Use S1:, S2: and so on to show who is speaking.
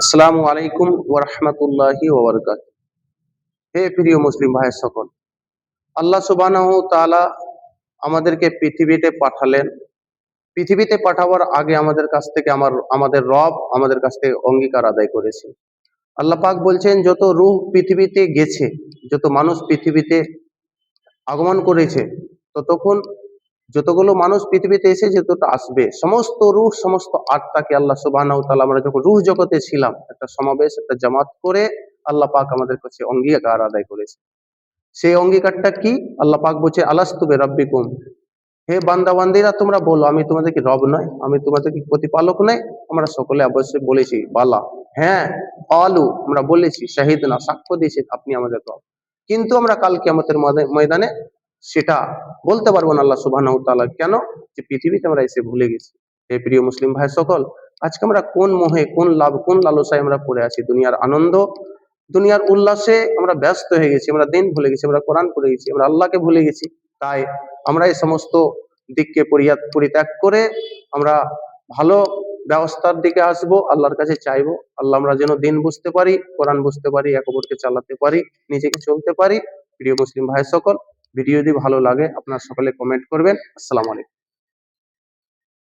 S1: আসসালামু আলাইকুম ওয়া রাহমাতুল্লাহি ওয়া বারাকাতুহু। হে প্রিয় মুসলিম ভাই সকল, আল্লাহ সুবহানাহু ওয়া তাআলা আমাদেরকে পৃথিবীতে পাঠালেন। পৃথিবীতে পাঠাবার আগে আমাদের রব আমাদের কাছ থেকে অঙ্গীকার আদায় করেছে। আল্লাহ পাক বলছেন, যত রূহ পৃথিবীতে গেছে, যত মানুষ পৃথিবীতে আগমন করেছে, ততক্ষণ যতগুলো মানুষ পৃথিবীতে এসে যতটা আসবে, সমস্ত রূহ সমস্ত আত্মাকে আল্লাহ সুবহানাহু ওয়া তাআলা, আমরা যখন রূহ জগতে ছিলাম, একটা সমাবেশ একটা জামাত করে আল্লাহ পাক আমাদের কাছে অঙ্গীকার আদায় করেছে। সেই অঙ্গীকারটা কি? আল্লাহ পাক বলছে, আলাস্তু বিরাব্বিকুম, হে বান্দা বান্দিরা তোমরা বলো, আমি তোমাদের কি রব নয়? আমি তোমাদের কি প্রতিপালক নয়? আমরা সকলে অবশ্যই বলেছি বালা, হ্যাঁ। অলু, আমরা বলেছি শাহিদ না, সাক্ষ্য দিয়েছি আপনি আমাদের রব। কিন্তু আমরা কাল কিয়ামতের ময়দানে সেটা বলতে পারবো না আল্লাহ সুবহানাহু ওয়া তাআলা। কেন? যে পৃথিবীতে আমরা এসে ভুলে গেছি। হে প্রিয় মুসলিম ভাই সকল, আজকে আমরা কোন মোহে, কোন লাভ, কোন লালসায় আমরা পড়ে আছি? দুনিয়ার আনন্দ, দুনিয়ার উল্লাসে আমরা ব্যস্ত হয়ে গেছি, আমরা দিন ভুলে গেছি, আমরা কোরআন ভুলে গেছি, আমরা আল্লাহকে ভুলে গেছি। তাই আমরা এই সমস্ত দিককে পরিত্যাগ করে আমরা ভালো ব্যবস্থার দিকে আসবো, আল্লাহর কাছে চাইবো। আল্লাহ আমরা যেন দিন বুঝতে পারি, কোরআন বুঝতে পারি, এক অপরকে চালাতে পারি, নিজেকে চলতে পারি। প্রিয় মুসলিম ভাই সকল, ভিডিও যদি ভালো লাগে আপনার সকলে কমেন্ট করবেন। আসসালামু আলাইকুম।